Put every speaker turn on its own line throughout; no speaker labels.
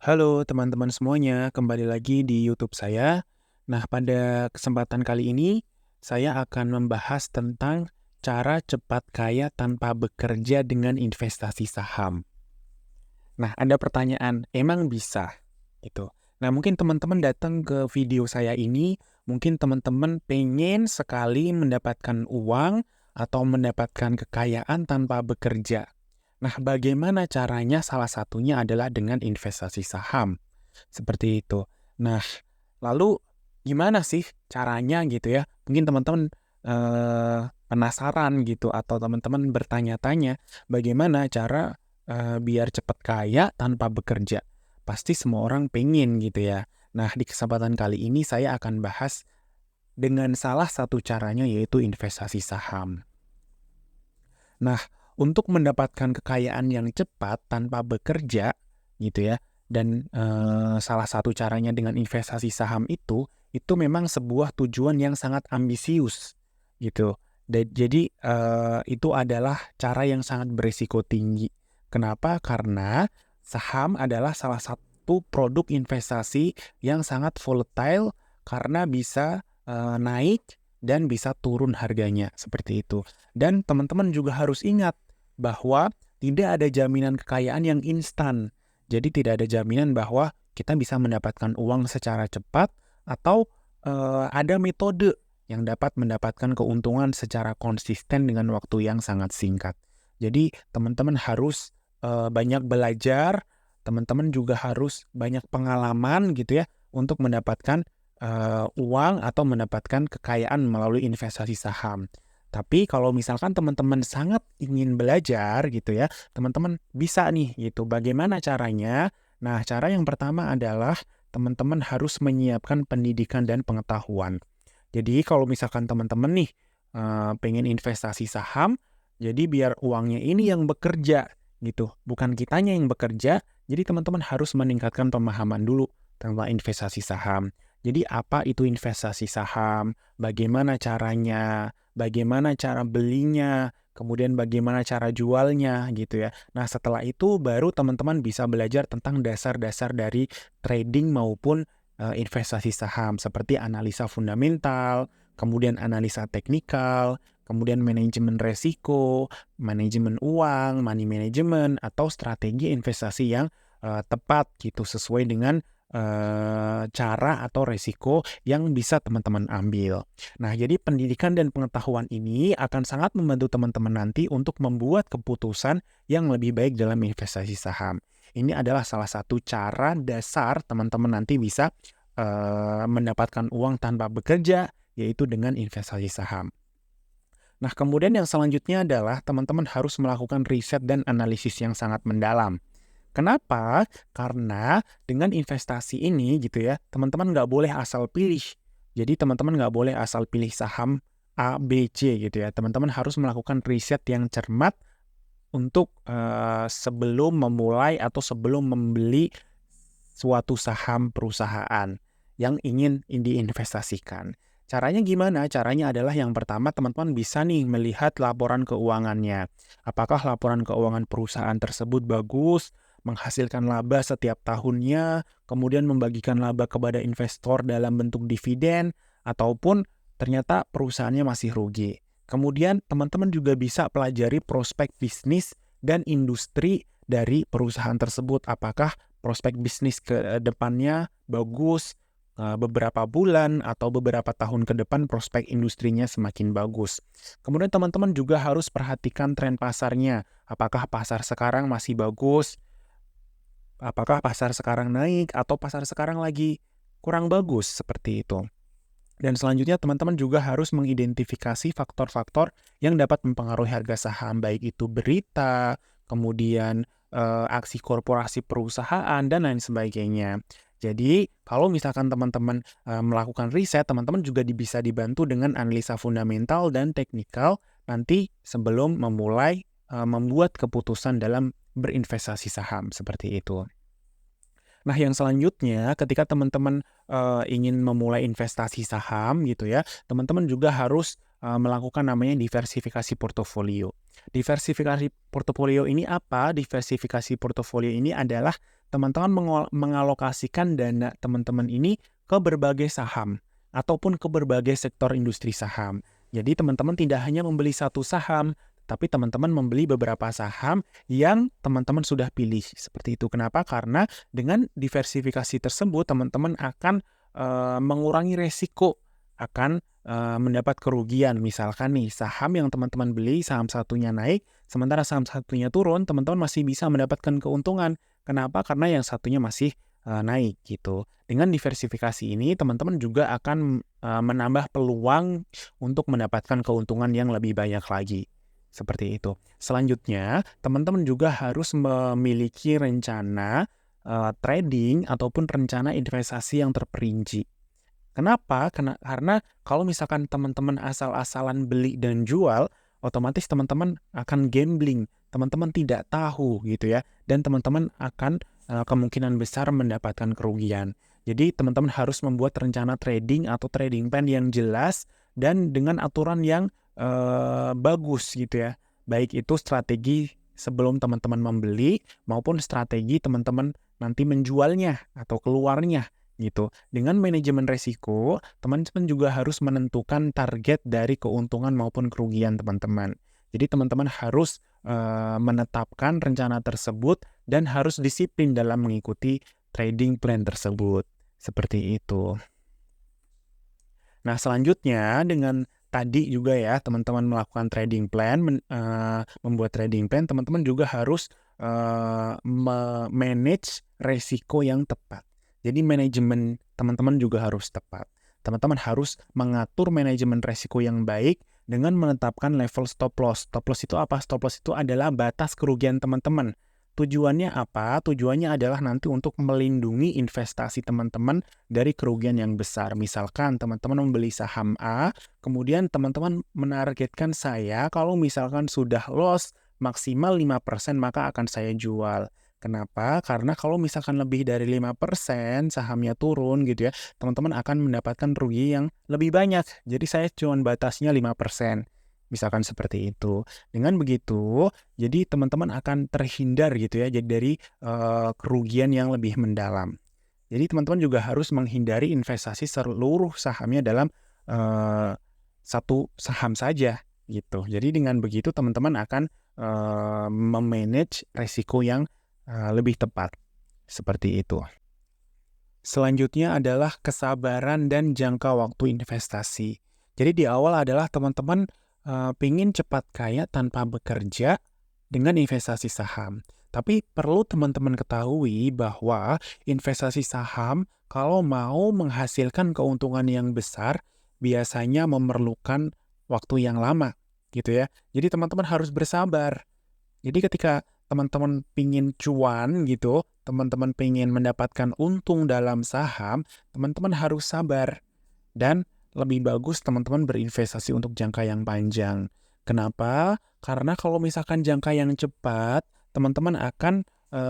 Halo teman-teman semuanya, kembali lagi di YouTube saya. Nah, pada kesempatan kali ini saya akan membahas tentang cara cepat kaya tanpa bekerja dengan investasi saham. Nah, ada pertanyaan, emang bisa? Gitu. Nah, mungkin teman-teman datang ke video saya ini, mungkin teman-teman pengen sekali mendapatkan uang atau mendapatkan kekayaan tanpa bekerja. Nah, bagaimana caranya? Salah satunya adalah dengan investasi saham. Seperti itu. Nah, lalu gimana sih caranya gitu ya? Mungkin teman-teman penasaran gitu atau teman-teman bertanya-tanya, bagaimana cara biar cepat kaya tanpa bekerja? Pasti semua orang pengen gitu ya. Nah, di kesempatan kali ini saya akan bahas dengan salah satu caranya yaitu investasi saham. Nah, untuk mendapatkan kekayaan yang cepat tanpa bekerja gitu ya, dan salah satu caranya dengan investasi saham itu memang sebuah tujuan yang sangat ambisius gitu. Jadi itu adalah cara yang sangat berisiko tinggi. Kenapa? Karena saham adalah salah satu produk investasi yang sangat volatile karena bisa naik dan bisa turun harganya, seperti itu. Dan teman-teman juga harus ingat bahwa tidak ada jaminan kekayaan yang instan. Jadi tidak ada jaminan bahwa kita bisa mendapatkan uang secara cepat atau ada metode yang dapat mendapatkan keuntungan secara konsisten dengan waktu yang sangat singkat. Jadi teman-teman harus banyak belajar, teman-teman juga harus banyak pengalaman gitu ya untuk mendapatkan uang atau mendapatkan kekayaan melalui investasi saham. Tapi kalau misalkan teman-teman sangat ingin belajar gitu ya, teman-teman bisa nih gitu. Bagaimana caranya? Nah, cara yang pertama adalah teman-teman harus menyiapkan pendidikan dan pengetahuan. Jadi kalau misalkan teman-teman nih pengen investasi saham, jadi biar uangnya ini yang bekerja gitu, bukan kitanya yang bekerja. Jadi teman-teman harus meningkatkan pemahaman dulu tentang investasi saham. Jadi apa itu investasi saham, bagaimana caranya, bagaimana cara belinya, kemudian bagaimana cara jualnya gitu ya. Nah, setelah itu baru teman-teman bisa belajar tentang dasar-dasar dari trading maupun investasi saham seperti analisa fundamental, kemudian analisa teknikal, kemudian manajemen resiko, manajemen uang, money management, atau strategi investasi yang tepat gitu sesuai dengan cara atau resiko yang bisa teman-teman ambil. Nah, jadi pendidikan dan pengetahuan ini akan sangat membantu teman-teman nanti untuk membuat keputusan yang lebih baik dalam investasi saham. Ini adalah salah satu cara dasar teman-teman nanti bisa mendapatkan uang tanpa bekerja, yaitu dengan investasi saham. Nah, kemudian yang selanjutnya adalah teman-teman harus melakukan riset dan analisis yang sangat mendalam. Kenapa? Karena dengan investasi ini gitu ya, teman-teman nggak boleh asal pilih. Jadi teman-teman nggak boleh asal pilih saham A, B, C gitu ya. Teman-teman harus melakukan riset yang cermat untuk sebelum memulai atau sebelum membeli suatu saham perusahaan yang ingin diinvestasikan. Caranya gimana? Caranya adalah yang pertama teman-teman bisa nih melihat laporan keuangannya. Apakah laporan keuangan perusahaan tersebut bagus, menghasilkan laba setiap tahunnya, kemudian membagikan laba kepada investor dalam bentuk dividen, ataupun ternyata perusahaannya masih rugi. Kemudian teman-teman juga bisa pelajari prospek bisnis dan industri dari perusahaan tersebut. Apakah prospek bisnis ke depannya bagus, beberapa bulan atau beberapa tahun ke depan prospek industrinya semakin bagus. Kemudian teman-teman juga harus perhatikan tren pasarnya. Apakah pasar sekarang masih bagus? Apakah pasar sekarang naik atau pasar sekarang lagi kurang bagus? Seperti itu. Dan selanjutnya teman-teman juga harus mengidentifikasi faktor-faktor yang dapat mempengaruhi harga saham, baik itu berita, kemudian aksi korporasi perusahaan, dan lain sebagainya. Jadi kalau misalkan teman-teman melakukan riset, teman-teman juga bisa dibantu dengan analisa fundamental dan teknikal nanti sebelum memulai membuat keputusan dalam berinvestasi saham, seperti itu. Nah, yang selanjutnya ketika teman-teman ingin memulai investasi saham gitu ya, teman-teman juga harus melakukan namanya diversifikasi portofolio. Diversifikasi portofolio ini apa? Diversifikasi portofolio ini adalah teman-teman mengalokasikan dana teman-teman ini ke berbagai saham ataupun ke berbagai sektor industri saham. Jadi teman-teman tidak hanya membeli satu saham, tapi teman-teman membeli beberapa saham yang teman-teman sudah pilih. Seperti itu. Kenapa? Karena dengan diversifikasi tersebut teman-teman akan mengurangi resiko akan mendapat kerugian. Misalkan nih, saham yang teman-teman beli, saham satunya naik, sementara saham satunya turun, teman-teman masih bisa mendapatkan keuntungan. Kenapa? Karena yang satunya masih naik gitu. Dengan diversifikasi ini, teman-teman juga akan menambah peluang untuk mendapatkan keuntungan yang lebih banyak lagi. Seperti itu. Selanjutnya, teman-teman juga harus memiliki rencana trading ataupun rencana investasi yang terperinci. Kenapa? Karena kalau misalkan teman-teman asal-asalan beli dan jual, otomatis teman-teman akan gambling. Teman-teman tidak tahu gitu ya, dan teman-teman akan kemungkinan besar mendapatkan kerugian. Jadi teman-teman harus membuat rencana trading atau trading plan yang jelas dan dengan aturan yang bagus gitu ya. Baik itu strategi sebelum teman-teman membeli maupun strategi teman-teman nanti menjualnya atau keluarnya gitu. Dengan manajemen resiko, teman-teman juga harus menentukan target dari keuntungan maupun kerugian teman-teman. Jadi teman-teman harus menetapkan rencana tersebut dan harus disiplin dalam mengikuti trading plan tersebut. Seperti itu. Nah, selanjutnya dengan tadi juga ya, teman-teman melakukan trading plan, membuat trading plan, teman-teman juga harus manage resiko yang tepat. Jadi manajemen teman-teman juga harus tepat. Teman-teman harus mengatur manajemen resiko yang baik dengan menetapkan level stop loss. Stop loss itu apa? Stop loss itu adalah batas kerugian teman-teman. Tujuannya apa? Tujuannya adalah nanti untuk melindungi investasi teman-teman dari kerugian yang besar. Misalkan teman-teman membeli saham A, kemudian teman-teman menargetkan saya kalau misalkan sudah loss maksimal 5% maka akan saya jual. Kenapa? Karena kalau misalkan lebih dari 5% sahamnya turun gitu ya, teman-teman akan mendapatkan rugi yang lebih banyak. Jadi saya cuma batasnya 5%. Misalkan seperti itu. Dengan begitu, jadi teman-teman akan terhindar gitu ya jadi dari kerugian yang lebih mendalam. Jadi teman-teman juga harus menghindari investasi seluruh sahamnya dalam satu saham saja gitu. Jadi dengan begitu teman-teman akan memanage resiko yang lebih tepat. Seperti itu. Selanjutnya adalah kesabaran dan jangka waktu investasi. Jadi di awal adalah teman-teman pengen cepat kaya tanpa bekerja dengan investasi saham. Tapi perlu teman-teman ketahui bahwa investasi saham kalau mau menghasilkan keuntungan yang besar biasanya memerlukan waktu yang lama gitu ya. Jadi teman-teman harus bersabar. Jadi ketika teman-teman pingin cuan gitu, teman-teman pingin mendapatkan untung dalam saham, teman-teman harus sabar. Dan lebih bagus teman-teman berinvestasi untuk jangka yang panjang. Kenapa? Karena kalau misalkan jangka yang cepat, teman-teman akan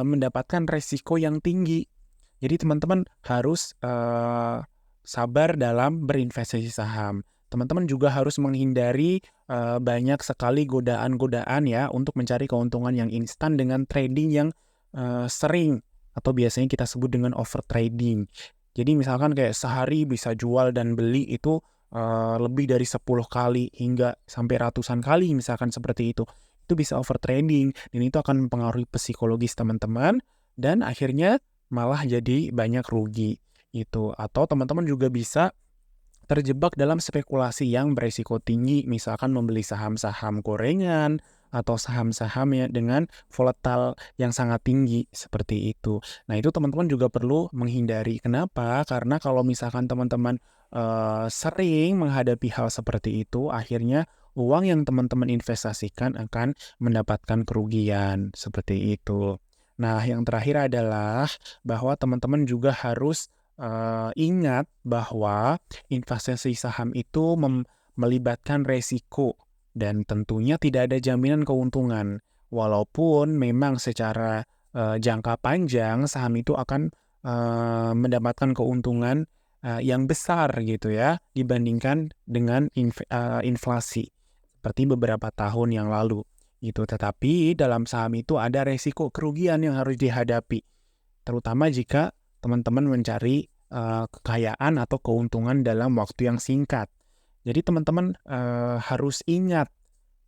mendapatkan resiko yang tinggi. Jadi teman-teman harus sabar dalam berinvestasi saham. Teman-teman juga harus menghindari banyak sekali godaan-godaan ya untuk mencari keuntungan yang instan dengan trading yang sering atau biasanya kita sebut dengan overtrading. Jadi misalkan kayak sehari bisa jual dan beli itu lebih dari 10 kali hingga sampai ratusan kali misalkan seperti itu. Itu bisa overtrading dan itu akan mempengaruhi psikologis teman-teman dan akhirnya malah jadi banyak rugi itu. Atau teman-teman juga bisa terjebak dalam spekulasi yang beresiko tinggi, misalkan membeli saham-saham gorengan atau saham-saham ya dengan volatile yang sangat tinggi seperti itu. Nah, itu teman-teman juga perlu menghindari. Kenapa? Karena kalau misalkan teman-teman sering menghadapi hal seperti itu, akhirnya uang yang teman-teman investasikan akan mendapatkan kerugian seperti itu. Nah, yang terakhir adalah bahwa teman-teman juga harus ingat bahwa investasi saham itu melibatkan resiko dan tentunya tidak ada jaminan keuntungan. Walaupun memang secara jangka panjang saham itu akan mendapatkan keuntungan yang besar gitu ya dibandingkan dengan inflasi seperti beberapa tahun yang lalu gitu. Tetapi dalam saham itu ada resiko kerugian yang harus dihadapi. terutama jika teman-teman mencari kekayaan atau keuntungan dalam waktu yang singkat. Jadi teman-teman harus ingat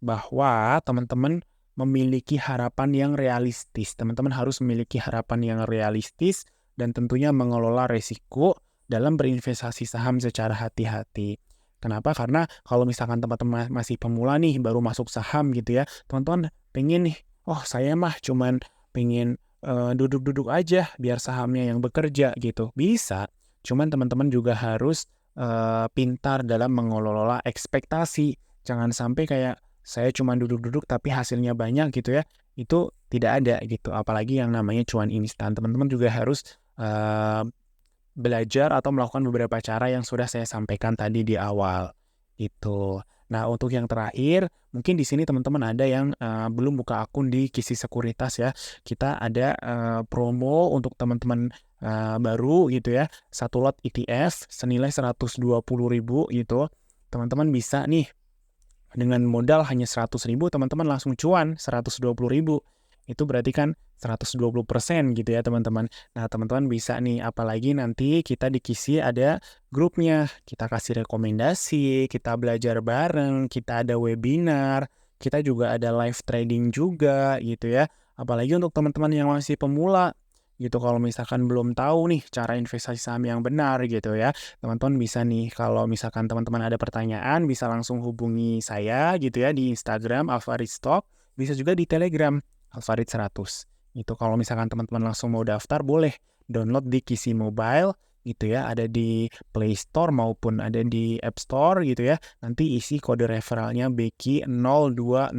bahwa teman-teman memiliki harapan yang realistis. Teman-teman harus memiliki harapan yang realistis dan tentunya mengelola resiko dalam berinvestasi saham secara hati-hati. Kenapa? Karena kalau misalkan teman-teman masih pemula nih, baru masuk saham gitu ya, teman-teman pengen nih, oh saya mah cuman pengen duduk-duduk aja biar sahamnya yang bekerja gitu. Bisa, cuman teman-teman juga harus pintar dalam mengelola ekspektasi. Jangan sampai kayak saya cuma duduk-duduk tapi hasilnya banyak gitu ya, itu tidak ada gitu. Apalagi yang namanya cuan instan. Teman-teman juga harus belajar atau melakukan beberapa cara yang sudah saya sampaikan tadi di awal gitu. Nah, untuk yang terakhir, mungkin di sini teman-teman ada yang belum buka akun di Kisi Sekuritas ya. Kita ada promo untuk teman-teman baru gitu ya. Satu lot ETF senilai 120.000 gitu. Teman-teman bisa nih dengan modal hanya 100.000, teman-teman langsung cuan 120.000. Itu berarti kan 120% gitu ya teman-teman. Nah teman-teman bisa nih, apalagi nanti kita di Kisi ada grupnya. Kita kasih rekomendasi, kita belajar bareng, kita ada webinar, kita juga ada live trading juga gitu ya. Apalagi untuk teman-teman yang masih pemula gitu, kalau misalkan belum tahu nih cara investasi saham yang benar gitu ya, teman-teman bisa nih, kalau misalkan teman-teman ada pertanyaan bisa langsung hubungi saya gitu ya di Instagram Alfarid Stock, bisa juga di Telegram Alfarid 100. Itu kalau misalkan teman-teman langsung mau daftar, boleh download di Kisi Mobile gitu ya, ada di Play Store maupun ada di App Store gitu ya. Nanti isi kode referralnya Beki 02005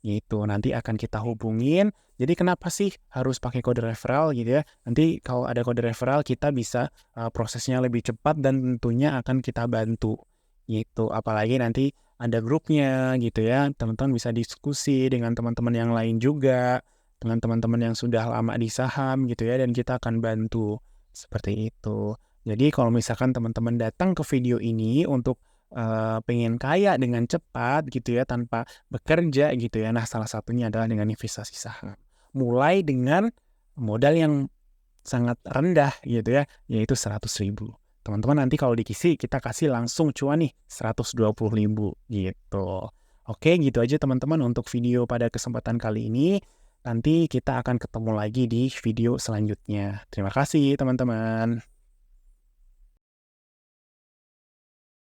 gitu. Nanti akan kita hubungin. Jadi kenapa sih harus pakai kode referral gitu ya? Nanti kalau ada kode referral kita bisa prosesnya lebih cepat dan tentunya akan kita bantu gitu. Apalagi nanti ada grupnya gitu ya. Teman-teman bisa diskusi dengan teman-teman yang lain juga, dengan teman-teman yang sudah lama di saham gitu ya, dan kita akan bantu seperti itu. Jadi kalau misalkan teman-teman datang ke video ini untuk pengen kaya dengan cepat gitu ya, tanpa bekerja gitu ya. Nah, salah satunya adalah dengan investasi saham. Mulai dengan modal yang sangat rendah gitu ya, yaitu 100.000. Teman-teman nanti kalau di Kisi kita kasih langsung cuan nih 120.000 gitu. Oke, gitu aja teman-teman untuk video pada kesempatan kali ini. Nanti kita akan ketemu lagi di video selanjutnya. Terima kasih teman-teman.